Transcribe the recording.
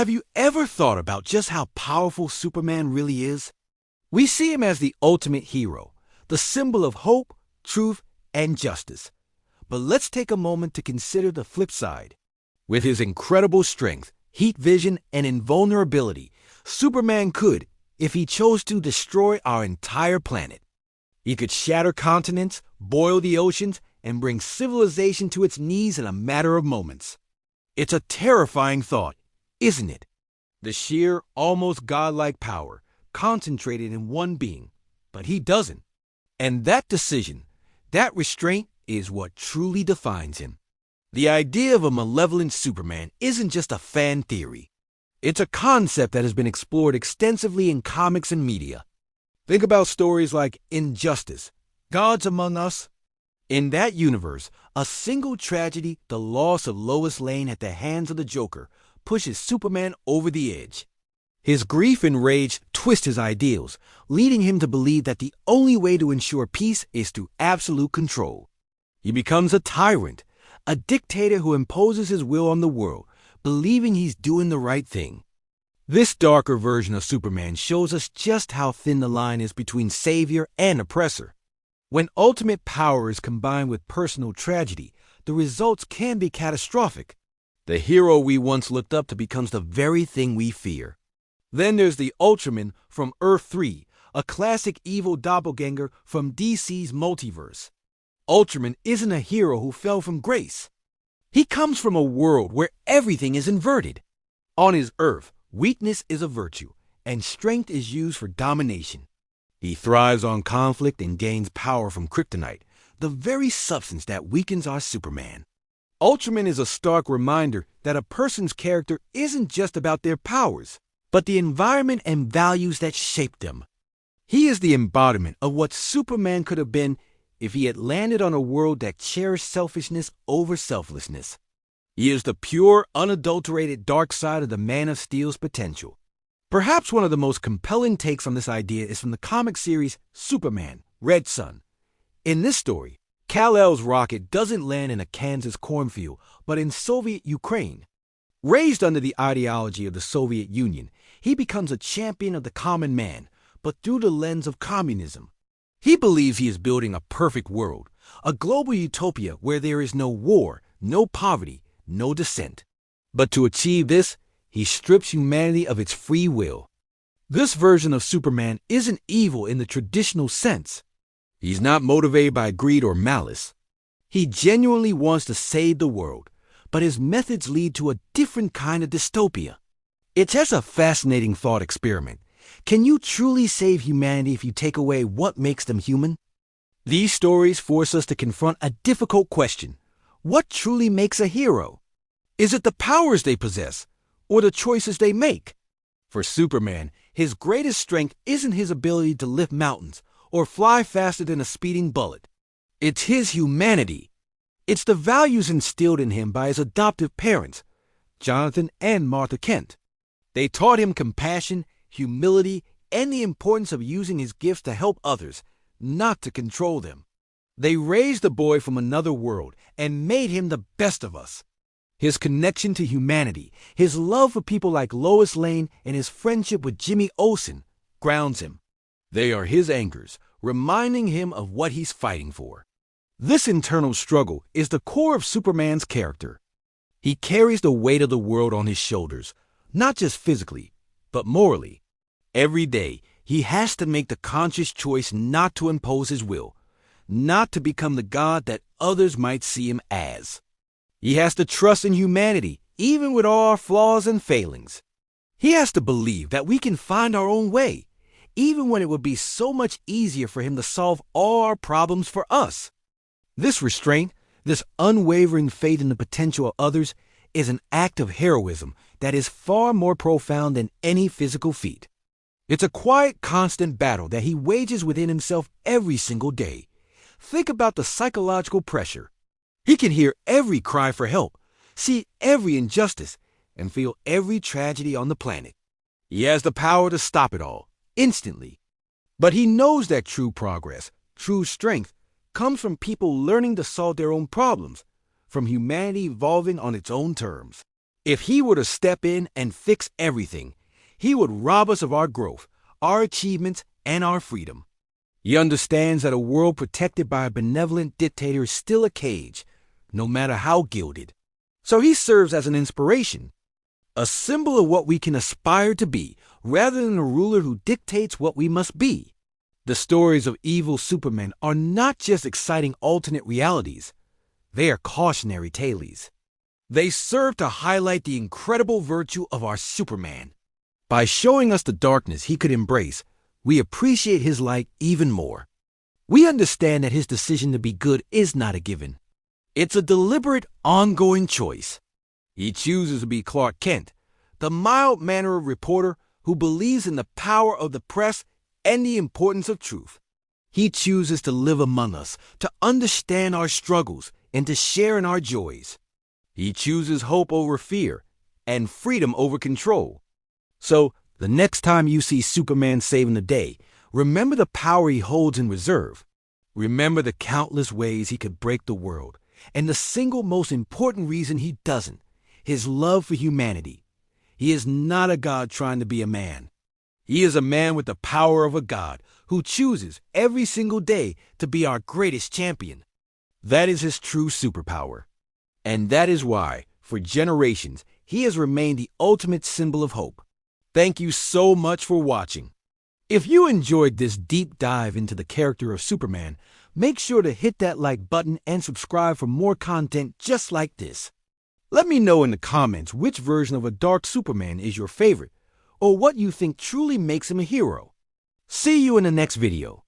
Have you ever thought about just how powerful Superman really is? We see him as the ultimate hero, the symbol of hope, truth, and justice. But let's take a moment to consider the flip side. With his incredible strength, heat vision, and invulnerability, Superman could, if he chose to, destroy our entire planet. He could shatter continents, boil the oceans, and bring civilization to its knees in a matter of moments. It's a terrifying thought, isn't it? The sheer, almost godlike power, concentrated in one being. But he doesn't. And that decision, that restraint, is what truly defines him. The idea of a malevolent Superman isn't just a fan theory. It's a concept that has been explored extensively in comics and media. Think about stories like Injustice, Gods Among Us. In that universe, a single tragedy, the loss of Lois Lane at the hands of the Joker, pushes Superman over the edge. His grief and rage twist his ideals, leading him to believe that the only way to ensure peace is through absolute control. He becomes a tyrant, a dictator who imposes his will on the world, believing he's doing the right thing. This darker version of Superman shows us just how thin the line is between savior and oppressor. When ultimate power is combined with personal tragedy, the results can be catastrophic. The hero we once looked up to becomes the very thing we fear. Then there's the Ultraman from Earth 3, a classic evil doppelganger from DC's multiverse. Ultraman isn't a hero who fell from grace. He comes from a world where everything is inverted. On his Earth, weakness is a virtue, and strength is used for domination. He thrives on conflict and gains power from kryptonite, the very substance that weakens our Superman. Ultraman is a stark reminder that a person's character isn't just about their powers, but the environment and values that shaped them. He is the embodiment of what Superman could have been if he had landed on a world that cherished selfishness over selflessness. He is the pure, unadulterated dark side of the Man of Steel's potential. Perhaps one of the most compelling takes on this idea is from the comic series Superman, Red Son. In this story, Kal-El's rocket doesn't land in a Kansas cornfield, but in Soviet Ukraine. Raised under the ideology of the Soviet Union, he becomes a champion of the common man, but through the lens of communism. He believes he is building a perfect world, a global utopia where there is no war, no poverty, no dissent. But to achieve this, he strips humanity of its free will. This version of Superman isn't evil in the traditional sense. He's not motivated by greed or malice. He genuinely wants to save the world, but his methods lead to a different kind of dystopia. It's just a fascinating thought experiment. Can you truly save humanity if you take away what makes them human? These stories force us to confront a difficult question. What truly makes a hero? Is it the powers they possess, or the choices they make? For Superman, his greatest strength isn't his ability to lift mountains or fly faster than a speeding bullet. It's his humanity. It's the values instilled in him by his adoptive parents, Jonathan and Martha Kent. They taught him compassion, humility, and the importance of using his gifts to help others, not to control them. They raised the boy from another world and made him the best of us. His connection to humanity, his love for people like Lois Lane, and his friendship with Jimmy Olsen grounds him. They are his anchors, reminding him of what he's fighting for. This internal struggle is the core of Superman's character. He carries the weight of the world on his shoulders, not just physically, but morally. Every day, he has to make the conscious choice not to impose his will, not to become the god that others might see him as. He has to trust in humanity, even with all our flaws and failings. He has to believe that we can find our own way, even when it would be so much easier for him to solve all our problems for us. This restraint, this unwavering faith in the potential of others, is an act of heroism that is far more profound than any physical feat. It's a quiet, constant battle that he wages within himself every single day. Think about the psychological pressure. He can hear every cry for help, see every injustice, and feel every tragedy on the planet. He has the power to stop it all, instantly. But he knows that true progress, true strength, comes from people learning to solve their own problems, from humanity evolving on its own terms. If he were to step in and fix everything, he would rob us of our growth, our achievements, and our freedom. He understands that a world protected by a benevolent dictator is still a cage, no matter how gilded. So he serves as an inspiration, a symbol of what we can aspire to be, rather than a ruler who dictates what we must be. The stories of evil Supermen are not just exciting alternate realities, they are cautionary tales. They serve to highlight the incredible virtue of our Superman. By showing us the darkness he could embrace, we appreciate his light even more. We understand that his decision to be good is not a given. It's a deliberate, ongoing choice. He chooses to be Clark Kent, the mild-mannered reporter who believes in the power of the press and the importance of truth. He chooses to live among us, to understand our struggles, and to share in our joys. He chooses hope over fear and freedom over control. So, the next time you see Superman saving the day, remember the power he holds in reserve. Remember the countless ways he could break the world, and the single most important reason he doesn't, his love for humanity. He is not a god trying to be a man. He is a man with the power of a god who chooses every single day to be our greatest champion. That is his true superpower. And that is why, for generations, he has remained the ultimate symbol of hope. Thank you so much for watching. If you enjoyed this deep dive into the character of Superman, make sure to hit that like button and subscribe for more content just like this. Let me know in the comments which version of a dark Superman is your favorite, or what you think truly makes him a hero. See you in the next video.